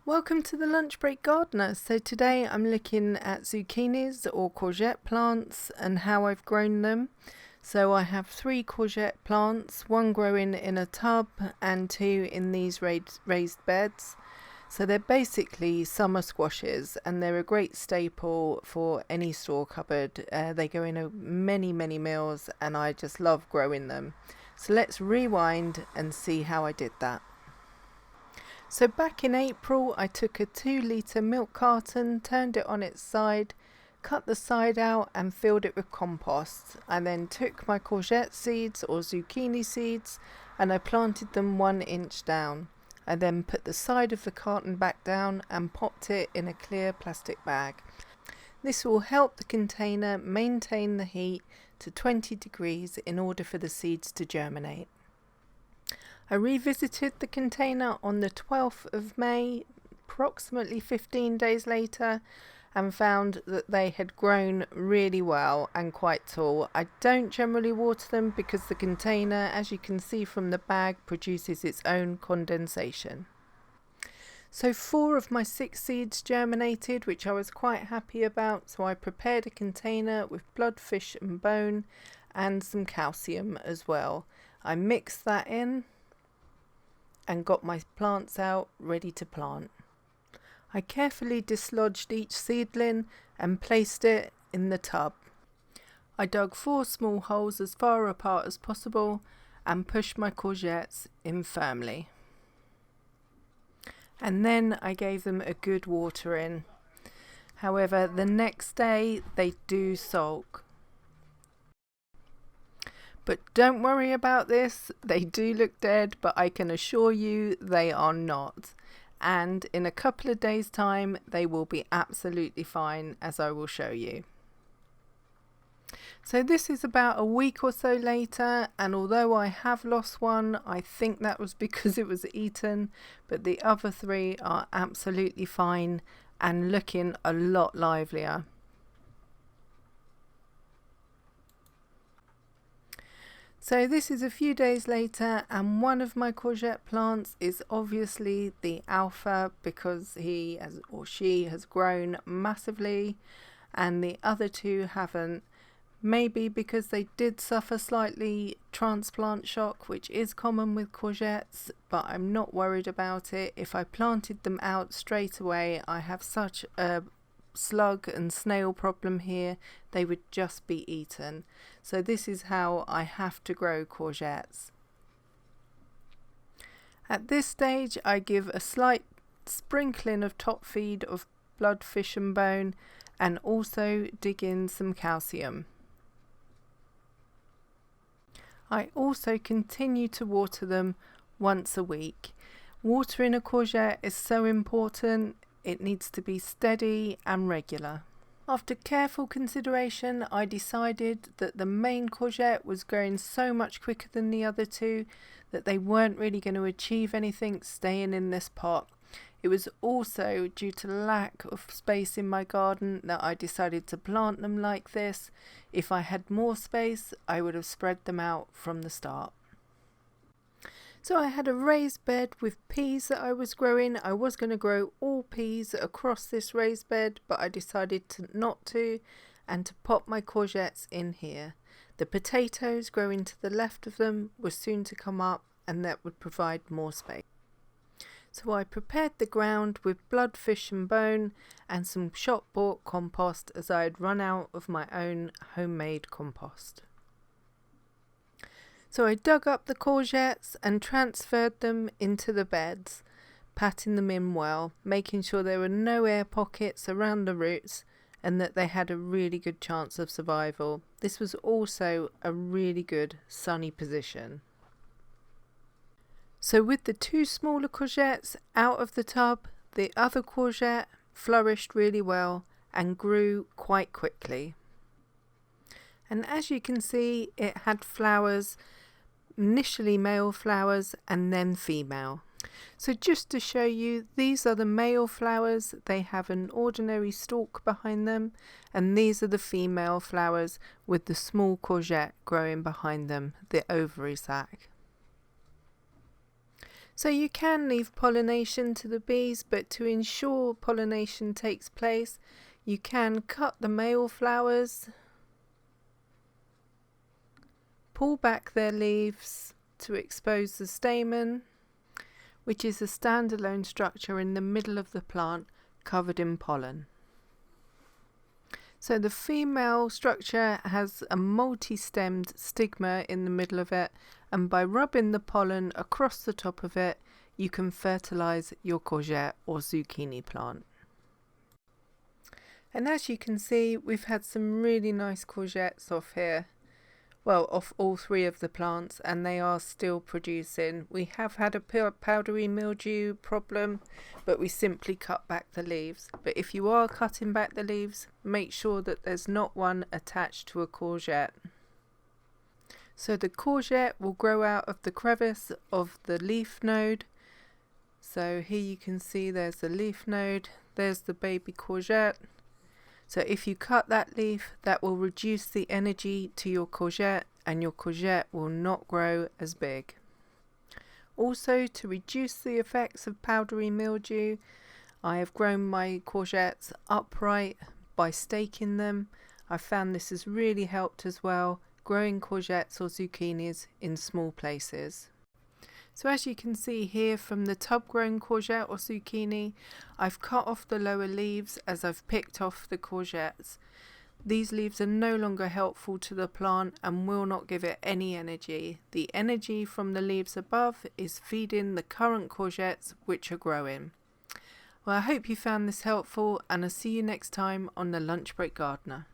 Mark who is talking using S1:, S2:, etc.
S1: Welcome to the Lunch Break Gardener. So today I'm looking at zucchinis or courgette plants and how I've grown them. So I have 3 courgette plants, one growing in a tub and 2 in these raised beds. So they're basically summer squashes and they're a great staple for any store cupboard. They go in many meals and I just love growing them. So let's rewind and see how I did that. So back in April I took a 2-litre milk carton, turned it on its side, cut the side out and filled it with compost. I then took my courgette seeds or zucchini seeds and I planted them 1 inch down. I then put the side of the carton back down and popped it in a clear plastic bag. This will help the container maintain the heat to 20 degrees in order for the seeds to germinate. I revisited the container on the 12th of May, approximately 15 days later, and found that they had grown really well and quite tall. I don't generally water them because the container, as you can see from the bag, produces its own condensation. So 4 of my 6 seeds germinated, which I was quite happy about, so I prepared a container with blood, fish and bone and some calcium as well. I mixed that in and got my plants out ready to plant. I carefully dislodged each seedling and placed it in the tub. I dug 4 small holes as far apart as possible and pushed my courgettes in firmly. And then I gave them a good watering. However, the next day they do sulk. But don't worry about this, they do look dead, but I can assure you they are not. And in a couple of days' time, they will be absolutely fine, as I will show you. So this is about a week or so later, and although I have lost one, I think that was because it was eaten, but the other 3 are absolutely fine and looking a lot livelier. So this is a few days later and one of my courgette plants is obviously the alpha because he or she has grown massively and the other 2 haven't. Maybe because they did suffer slightly transplant shock, which is common with courgettes, but I'm not worried about it. If I planted them out straight away, I have such a slug and snail problem here, they would just be eaten. So this is how I have to grow courgettes. At this stage I give a slight sprinkling of top feed of blood, fish and bone and also dig in some calcium. I also continue to water them once a week. Watering a courgette is so important. It needs to be steady and regular. After careful consideration, I decided that the main courgette was growing so much quicker than the other 2 that they weren't really going to achieve anything staying in this pot. It was also due to lack of space in my garden that I decided to plant them like this. If I had more space, I would have spread them out from the start. So I had a raised bed with peas that I was growing. I was going to grow all peas across this raised bed, but I decided not to and to pop my courgettes in here. The potatoes growing to the left of them were soon to come up and that would provide more space. So I prepared the ground with blood, fish and bone and some shop bought compost as I had run out of my own homemade compost. So I dug up the courgettes and transferred them into the beds, patting them in well, making sure there were no air pockets around the roots and that they had a really good chance of survival. This was also a really good sunny position. So with the 2 smaller courgettes out of the tub, the other courgette flourished really well and grew quite quickly. And as you can see, it had flowers, initially male flowers and then female. So just to show you, these are the male flowers. They have an ordinary stalk behind them, and these are the female flowers with the small courgette growing behind them, the ovary sac. So you can leave pollination to the bees, but to ensure pollination takes place, you can cut the male flowers, pull back their leaves to expose the stamen, which is a standalone structure in the middle of the plant covered in pollen. So the female structure has a multi-stemmed stigma in the middle of it, and by rubbing the pollen across the top of it, you can fertilize your courgette or zucchini plant. And as you can see, we've had some really nice courgettes off here. Well, off all three of the plants, and they are still producing. We have had a powdery mildew problem, but we simply cut back the leaves. But if you are cutting back the leaves, make sure that there's not one attached to a courgette. So the courgette will grow out of the crevice of the leaf node. So here you can see there's the leaf node, there's the baby courgette. So if you cut that leaf, that will reduce the energy to your courgette, and your courgette will not grow as big. Also, to reduce the effects of powdery mildew, I have grown my courgettes upright by staking them. I found this has really helped as well, growing courgettes or zucchinis in small places. So as you can see here from the tub grown courgette or zucchini, I've cut off the lower leaves as I've picked off the courgettes. These leaves are no longer helpful to the plant and will not give it any energy. The energy from the leaves above is feeding the current courgettes which are growing. Well, I hope you found this helpful, and I'll see you next time on the Lunch Break Gardener.